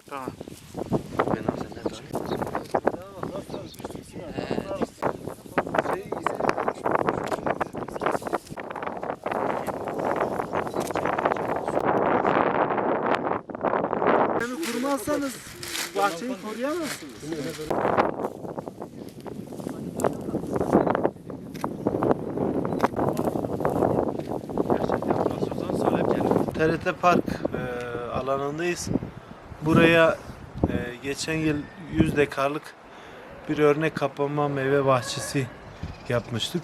Tamam. Kurmazsanız bahçeyi koruyamazsınız. TRT Park alanındayız. Buraya geçen yıl 100 dekarlık bir örnek kapanma meyve bahçesi yapmıştık.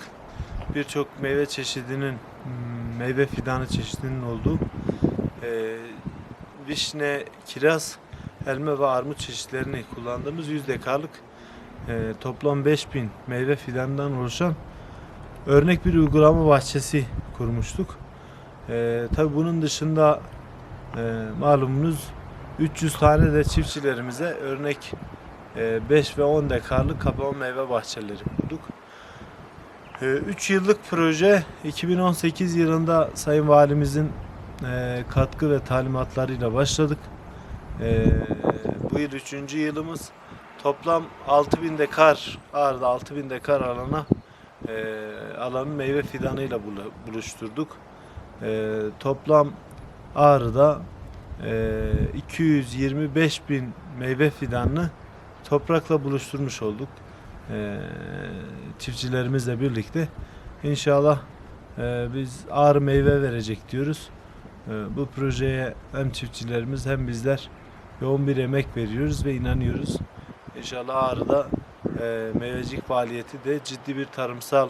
Birçok meyve çeşidinin, meyve fidanı çeşidinin olduğu vişne, kiraz, elma ve armut çeşitlerini kullandığımız 100 dekarlık toplam 5000 meyve fidanından oluşan örnek bir uygulama bahçesi kurmuştuk. Tabi bunun dışında malumunuz 300 tane de çiftçilerimize örnek 5 ve 10 dekarlık kapalı meyve bahçeleri kurduk. 3 yıllık proje 2018 yılında Sayın Valimizin katkı ve talimatlarıyla başladık. Bu yıl 3. yılımız. Toplam 6000 dekar Ağrı'da 6000 dekar alanı meyve fidanıyla buluşturduk. Toplam Ağrı'da 225.000 meyve fidanını toprakla buluşturmuş olduk. Çiftçilerimizle birlikte. İnşallah biz Ağrı meyve verecek diyoruz. Bu projeye hem çiftçilerimiz hem bizler yoğun bir emek veriyoruz ve inanıyoruz. İnşallah Ağrı'da meyvecilik faaliyeti de ciddi bir tarımsal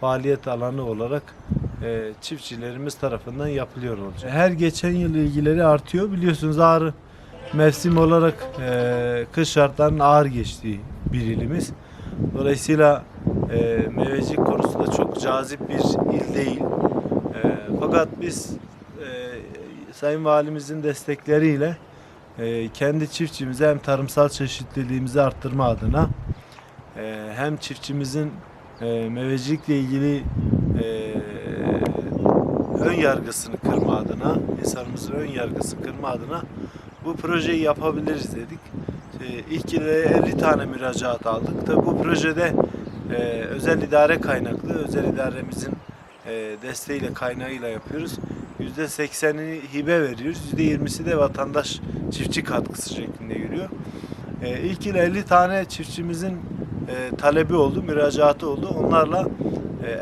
faaliyet alanı olarak çiftçilerimiz tarafından yapılıyor olacak. Her geçen yıl ilgileri artıyor. Biliyorsunuz Ağrı mevsim olarak kış şartlarının ağır geçtiği bir ilimiz. Dolayısıyla meyvecilik konusunda çok cazip bir il değil. Fakat biz Sayın Valimizin destekleriyle kendi çiftçimize hem tarımsal çeşitliliğimizi arttırma adına hem çiftçimizin meyvecilikle ilgili ön yargısını kırma adına, insanımızın ön yargısını kırma adına bu projeyi yapabiliriz dedik. İlk yıl 50 tane müracaat aldık. Tabi bu projede özel idare kaynaklı, özel idaremizin desteğiyle, kaynağıyla yapıyoruz. %80'ini hibe veriyoruz. %20'si de vatandaş çiftçi katkısı şeklinde yürüyor. İlk yıl 50 tane çiftçimizin talebi oldu, müracaatı oldu. Onlarla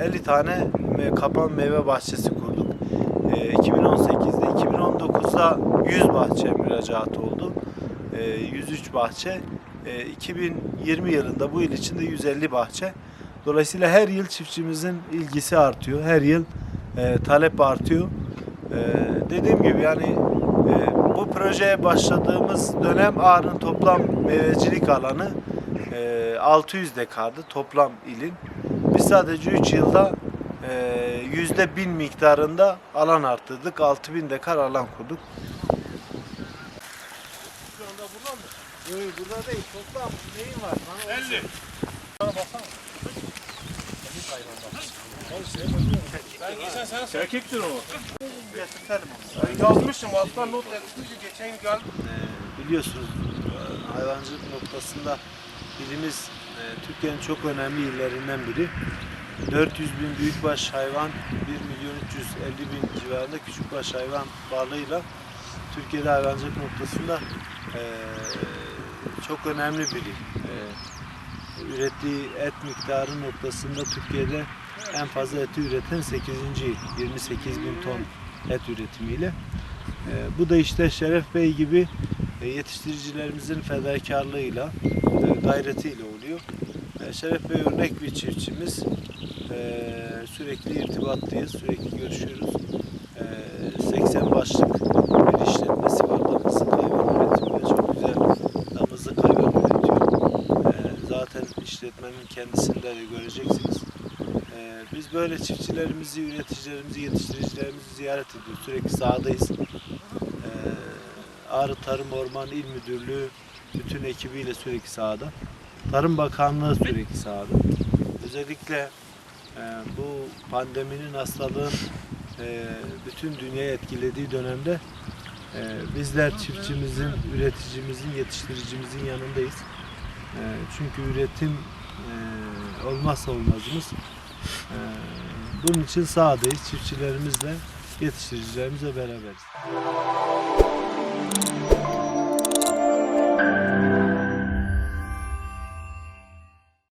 50 tane kapan meyve bahçesi kurduk. 2018'de, 2019'da 100 bahçe müracaatı oldu. 103 bahçe. 2020 yılında bu yıl içinde 150 bahçe. Dolayısıyla her yıl çiftçimizin ilgisi artıyor. Her yıl talep artıyor. Dediğim gibi yani bu projeye başladığımız dönem Ağrı'nın toplam meyvecilik alanı 600 dekardı toplam ilin. Biz sadece 3 yılda %1000 miktarında alan arttırdık. 6000 dekar alan kurduk. Şu anda burada mı? Yok burada değil. Toplam neyin var? 50. Bana baksana. Erkektir o. Getirtelim. Yazmışım alttan not etmiştim geçen gün geldim. Biliyorsunuz hayvancılık noktasında ilimiz Türkiye'nin çok önemli illerinden biri. 400 bin büyükbaş hayvan, 1.350.000 civarında küçükbaş hayvan varlığıyla Türkiye'de hayvancılık noktasında çok önemli biri. Ürettiği et miktarı noktasında Türkiye'de en fazla eti üreten 8. il, 28 bin ton et üretimiyle. Bu da işte Şeref Bey gibi yetiştiricilerimizin fedakarlığıyla, gayretiyle oluyor. Şeref Bey örnek bir çiftçimiz. Sürekli irtibatlıyız, sürekli görüşüyoruz. 80 başlık bir işletmesi var. Damızlık hayvan üretimi ve çok güzel damızlık hayvan üretiyor. Zaten işletmenin kendisinde de göreceksiniz. Biz böyle çiftçilerimizi, üreticilerimizi, yetiştiricilerimizi ziyaret ediyoruz. Sürekli sahadayız. Ağrı Tarım Orman İl Müdürlüğü bütün ekibiyle sürekli sahada. Tarım Bakanlığı sürekli sahada. Özellikle bu pandeminin, hastalığın bütün dünyayı etkilediği dönemde Bizler çiftçimizin, üreticimizin, yetiştiricimizin yanındayız. Çünkü üretim olmazsa olmazımız. Bunun için sahadayız. Çiftçilerimizle, yetiştiricilerimizle beraberiz.